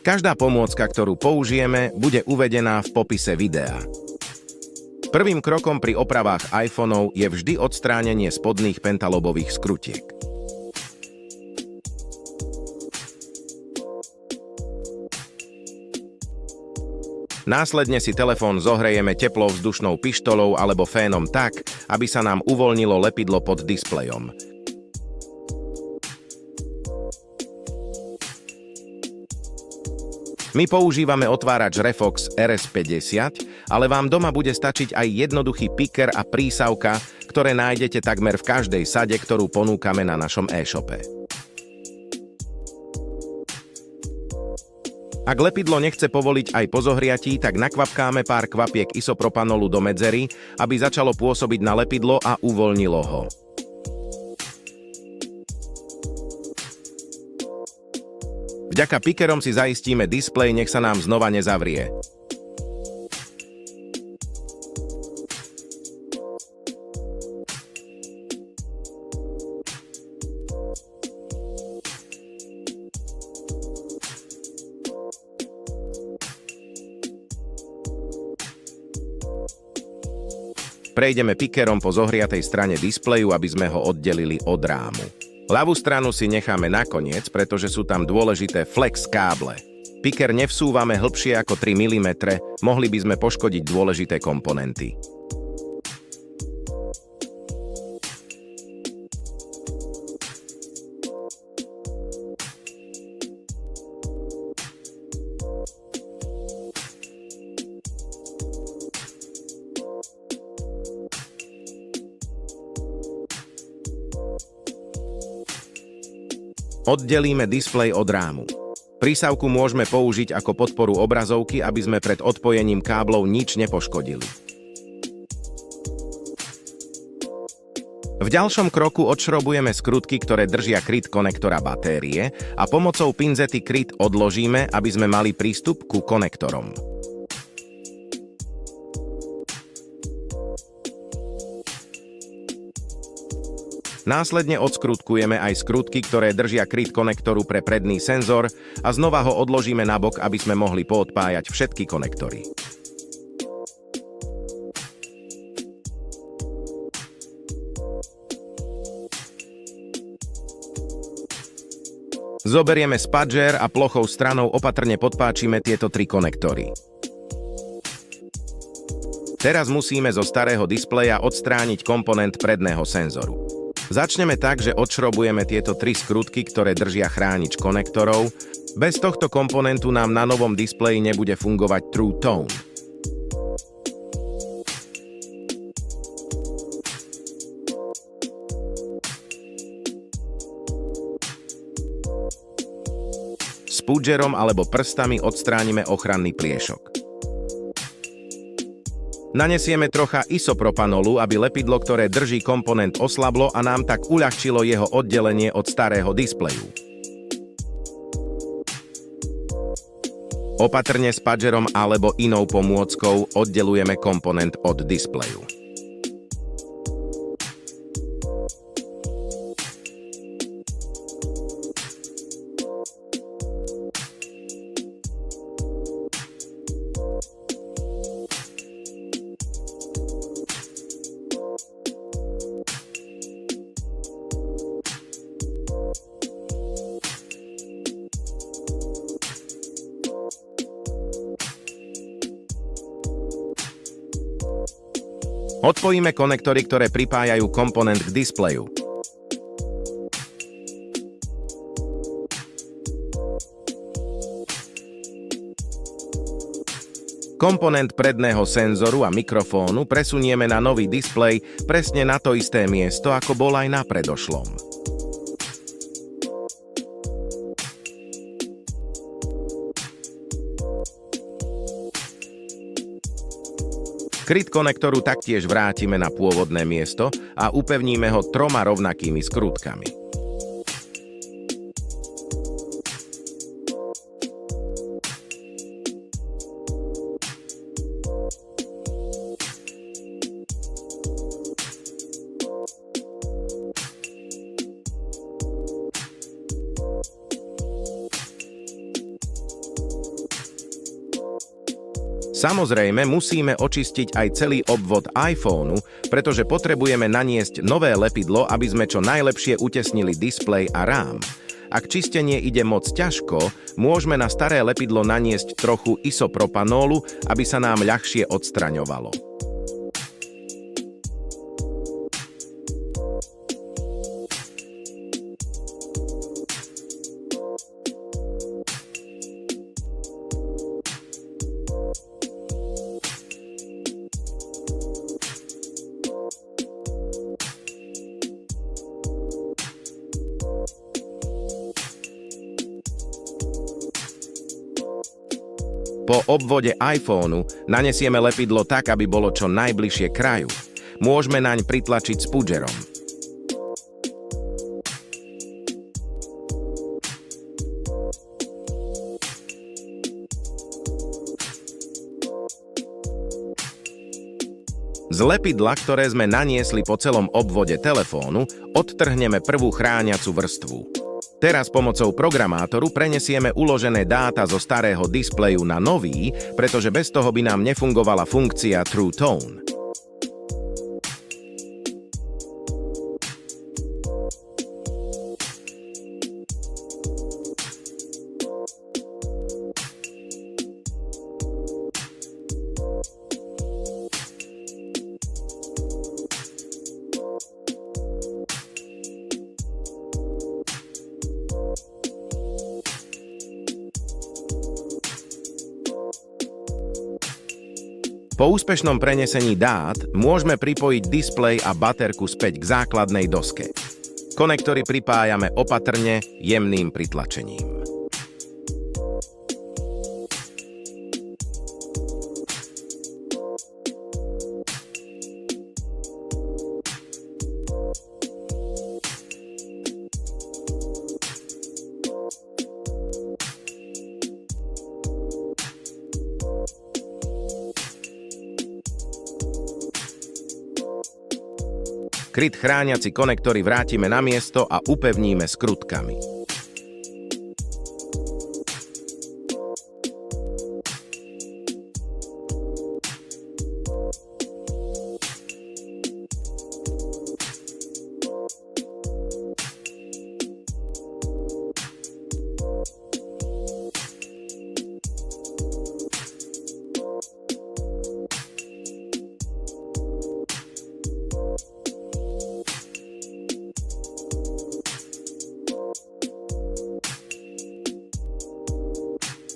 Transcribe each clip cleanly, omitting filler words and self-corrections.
Každá pomôcka, ktorú použijeme, bude uvedená v popise videa. Prvým krokom pri opravách iPhoneov je vždy odstránenie spodných pentalobových skrutiek. Následne si telefón zohrejeme teplovzdušnou pištoľou alebo fénom tak, aby sa nám uvoľnilo lepidlo pod displejom. My používame otvárač Refox RS50, ale vám doma bude stačiť aj jednoduchý piker a prísavka, ktoré nájdete takmer v každej sade, ktorú ponúkame na našom e-shope. Ak lepidlo nechce povoliť aj po zohriatí, tak nakvapkáme pár kvapiek isopropanolu do medzery, aby začalo pôsobiť na lepidlo a uvoľnilo ho. Vďaka pikerom si zaistíme displej, nech sa nám znova nezavrie. Prejdeme pikerom po zohriatej strane displeju, aby sme ho oddelili od rámu. Ľavú stranu si necháme nakoniec, pretože sú tam dôležité flex káble. Piker nevsúvame hlbšie ako 3 mm, mohli by sme poškodiť dôležité komponenty. Oddelíme displej od rámu. Prísavku môžeme použiť ako podporu obrazovky, aby sme pred odpojením káblov nič nepoškodili. V ďalšom kroku odšrobujeme skrutky, ktoré držia kryt konektora batérie a pomocou pinzety kryt odložíme, aby sme mali prístup ku konektorom. Následne odskrutkujeme aj skrutky, ktoré držia kryt konektoru pre predný senzor a znova ho odložíme nabok, aby sme mohli poodpájať všetky konektory. Zoberieme spadžér a plochou stranou opatrne podpáčime tieto 3 konektory. Teraz musíme zo starého displeja odstrániť komponent predného senzoru. Začneme tak, že odšrobujeme tieto 3 skrutky, ktoré držia chránič konektorov. Bez tohto komponentu nám na novom displeji nebude fungovať True Tone. Spudžerom alebo prstami odstránime ochranný pliešok. Nanesieme trocha isopropanolu, aby lepidlo, ktoré drží komponent, oslablo a nám tak uľahčilo jeho oddelenie od starého displeju. Opatrne spadžerom alebo inou pomôckou oddelujeme komponent od displeju. Odpojíme konektory, ktoré pripájajú komponent k displeju. Komponent predného senzoru a mikrofónu presunieme na nový displej presne na to isté miesto, ako bol aj na predošlom. Kryt konektoru taktiež vrátime na pôvodné miesto a upevníme ho 3 rovnakými skrutkami. Samozrejme, musíme očistiť aj celý obvod iPhoneu, pretože potrebujeme naniesť nové lepidlo, aby sme čo najlepšie utesnili displej a rám. Ak čistenie ide moc ťažko, môžeme na staré lepidlo naniesť trochu isopropanólu, aby sa nám ľahšie odstraňovalo. Po obvode iPhoneu nanesieme lepidlo tak, aby bolo čo najbližšie kraju. Môžeme naň pritlačiť spudžerom. Z lepidla, ktoré sme naniesli po celom obvode telefónu, odtrhneme prvú chrániacu vrstvu. Teraz pomocou programátoru prenesieme uložené dáta zo starého displeju na nový, pretože bez toho by nám nefungovala funkcia True Tone. Po úspešnom prenesení dát môžeme pripojiť displej a baterku späť k základnej doske. Konektory pripájame opatrne, jemným pritlačením. Kryt chrániaci konektory vrátime na miesto a upevníme skrutkami.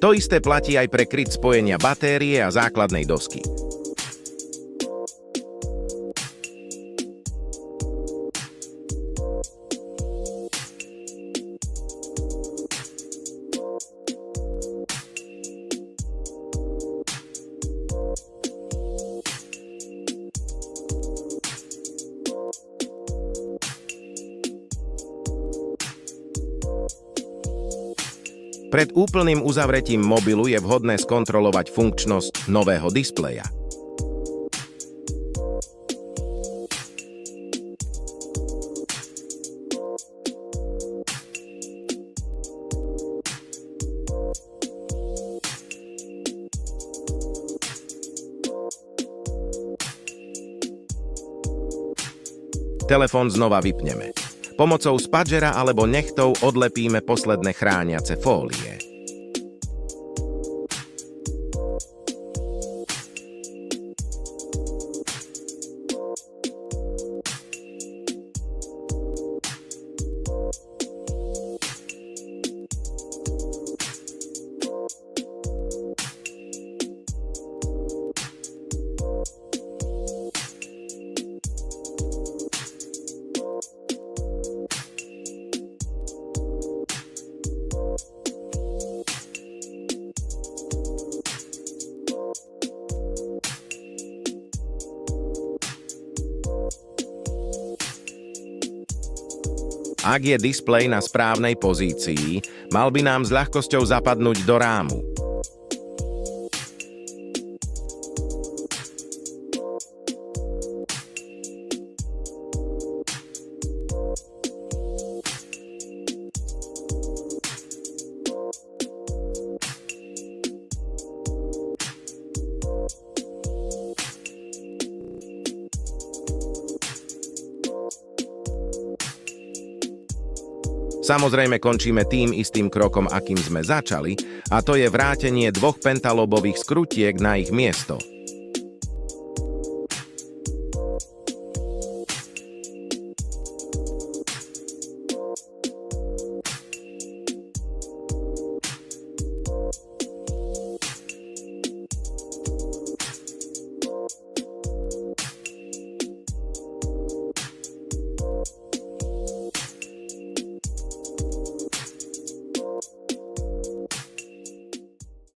To isté platí aj pre kryt spojenia batérie a základnej dosky. Pred úplným uzavretím mobilu je vhodné skontrolovať funkčnosť nového displeja. Telefón znova vypneme. Pomocou spadžera alebo nechtov odlepíme posledné chrániace fólie. Ak je displej na správnej pozícii, mal by nám s ľahkosťou zapadnúť do rámu. Samozrejme končíme tým istým krokom, akým sme začali, a to je vrátenie 2 pentalobových skrutiek na ich miesto.